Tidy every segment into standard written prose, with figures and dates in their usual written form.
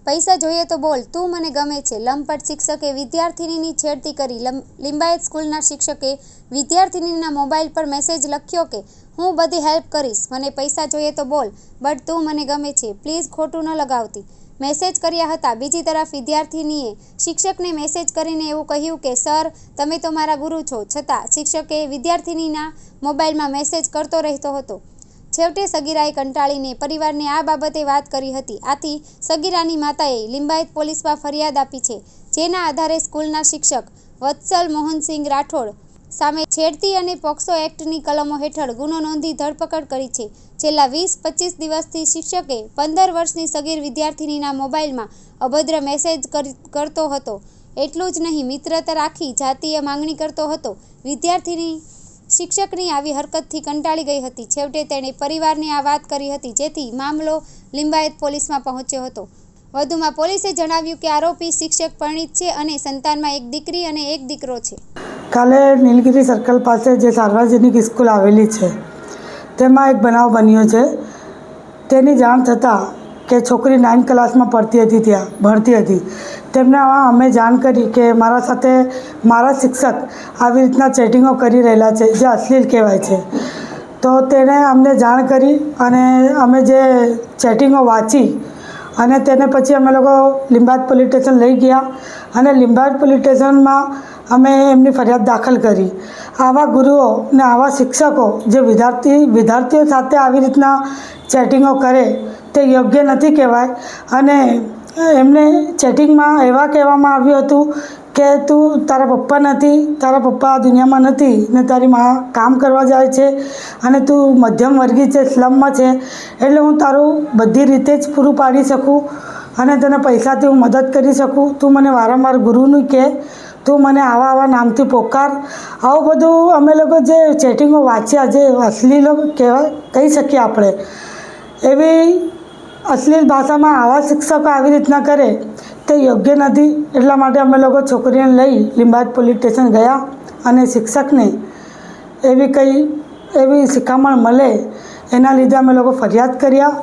પૈસા જોઈએ તો બોલ, તું મને ગમે છે. લંપટ શિક્ષકે વિદ્યાર્થિનીની છેડતી કરી. લિંબાયત સ્કૂલના શિક્ષકે વિદ્યાર્થિનીના મોબાઈલ પર મેસેજ લખ્યો કે હું બધી હેલ્પ કરીશ, મને પૈસા જોઈએ તો બોલ, બટ તું મને ગમે છે, પ્લીઝ ખોટું ન લગાવતી. મેસેજ કર્યા હતા. બીજી તરફ વિદ્યાર્થિનીએ શિક્ષકને મેસેજ કરીને એવું કહ્યું કે સર, તમે તો મારા ગુરુ છો. છતાં શિક્ષકે વિદ્યાર્થિનીના મોબાઈલમાં મેસેજ કરતો રહેતો હતો. છેવટે સગીરાએ કંટાળીને પરિવારને આ બાબતે વાત કરી હતી. આથી સગીરાની માતાએ લિંબાયત પોલીસમાં ફરિયાદ આપી છે, જેના આધારે સ્કૂલના શિક્ષક વત્સલ મોહનસિંહ રાઠોડ સામે છેડતી અને પોક્સો એક્ટની કલમો હેઠળ ગુનો નોંધી ધરપકડ કરી છે. છેલ્લા 20-25 દિવસથી શિક્ષકે 15 વર્ષની સગીર વિદ્યાર્થિનીના મોબાઈલમાં અભદ્ર મેસેજ કરતો હતો. એટલું જ નહીં, મિત્રતા રાખી જાતીય માંગણી કરતો હતો. વિદ્યાર્થિની શિક્ષકની આવી હરકતથી કંટાળી ગઈ હતી. છેવટે તેણે પરિવારને આ વાત કરી હતી, જેથી મામલો લિંબાયત પોલીસમાં પહોંચ્યો હતો. વધુમાં પોલીસે જણાવ્યું કે આરોપી શિક્ષક પરિણીત છે અને સંતાનમાં એક દીકરી અને એક દીકરો છે. કાલે નીલગિરી સર્કલ પાસે જે સાર્વજનિક સ્કૂલ આવેલી છે તેમાં એક બનાવ બન્યો છે. તેની જાણ થતાં કે છોકરી 9 ક્લાસમાં ભણતી હતી. તેમને અમે જાણ કરી કે મારા સાથે મારા શિક્ષક આવી રીતના ચેટિંગો કરી રહેલા છે, જે અશ્લીલ કહેવાય છે. તો તેણે અમને જાણ કરી અને અમે જે ચેટિંગો વાંચી અને તેને પછી અમે લોકો લિંબાયત પોલીસ સ્ટેશન લઈ ગયા અને લિંબાયત પોલીસ સ્ટેશનમાં અમે એમની ફરિયાદ દાખલ કરી. આવા ગુરુઓ ને આવા શિક્ષકો જે વિદ્યાર્થીઓ સાથે આવી રીતના ચેટિંગો કરે તે યોગ્ય નથી કહેવાય. અને એમને ચેટિંગમાં એવા કહેવામાં આવ્યું હતું કે તું તારા પપ્પા નથી, તારા પપ્પા આ દુનિયામાં નથી ને તારી મા કામ કરવા જાય છે અને તું મધ્યમ વર્ગી છે, સ્લમમાં છે, એટલે હું તારું બધી રીતે જ પૂરું પાડી શકું અને તને પૈસાથી હું મદદ કરી શકું. તું મને વારંવાર ગુરુનું કહે, તું મને આવા નામથી પોકાર. આવું બધું અમે લોકો જે ચેટિંગો વાંચ્યા, જે અશ્લીલો કહી શકીએ આપણે, એવી અશ્લીલ ભાષામાં આવા શિક્ષકો આવી રીતના કરે તે યોગ્ય નથી. એટલા માટે અમે લોકો છોકરીને લઈ લિંબાયત પોલીસ સ્ટેશન ગયા અને શિક્ષકને એવી શિખામણ મળે એના લીધે અમે લોકો ફરિયાદ કર્યા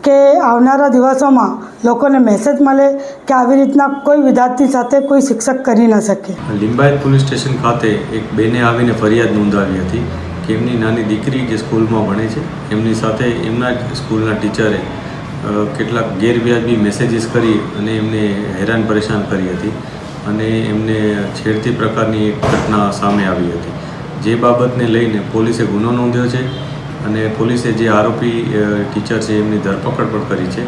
કે આવનારા દિવસોમાં લોકોને મેસેજ મળે કે આવી રીતના કોઈ વિદ્યાર્થી સાથે કોઈ શિક્ષક કરી ન શકે. લિંબાયત પોલીસ સ્ટેશન ખાતે એક બેને આવીને ફરિયાદ નોંધાવી હતી કે એમની નાની દીકરી જે સ્કૂલમાં ભણે છે એમની સાથે એમના જ સ્કૂલના ટીચરે કેટલાક ગેરવ્યાજબી મેસેજીસ કરી અને એમને હેરાન પરેશાન કરી હતી અને એમને છેડતી પ્રકારની એક ઘટના સામે આવી હતી. જે બાબતને લઈને પોલીસે ગુનો નોંધ્યો છે અને પોલીસે જે આરોપી ટીચર છે એમની ધરપકડ પણ કરી છે.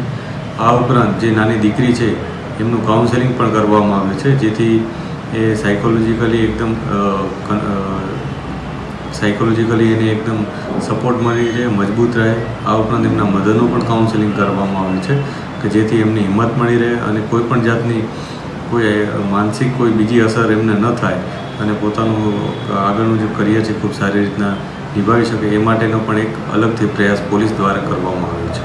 આ ઉપરાંત જે નાની દીકરી છે એમનું કાઉન્સેલિંગ પણ કરવામાં આવ્યું છે, જેથી એ સાયકોલોજીકલી એને એકદમ સપોર્ટ મળી રહે, મજબૂત રહે. આ ઉપરાંત એમના મધરનું પણ કાઉન્સેલિંગ કરવામાં આવ્યું છે કે જેથી એમની હિંમત મળી રહે અને કોઈ પણ જાતની કોઈ માનસિક કોઈ બીજી અસર એમને ન થાય અને પોતાનું આગળનું જે કરિયર છે ખૂબ સારી રીતના નિભાવી શકે એ માટેનો પણ એક અલગથી પ્રયાસ પોલીસ દ્વારા કરવામાં આવ્યો છે.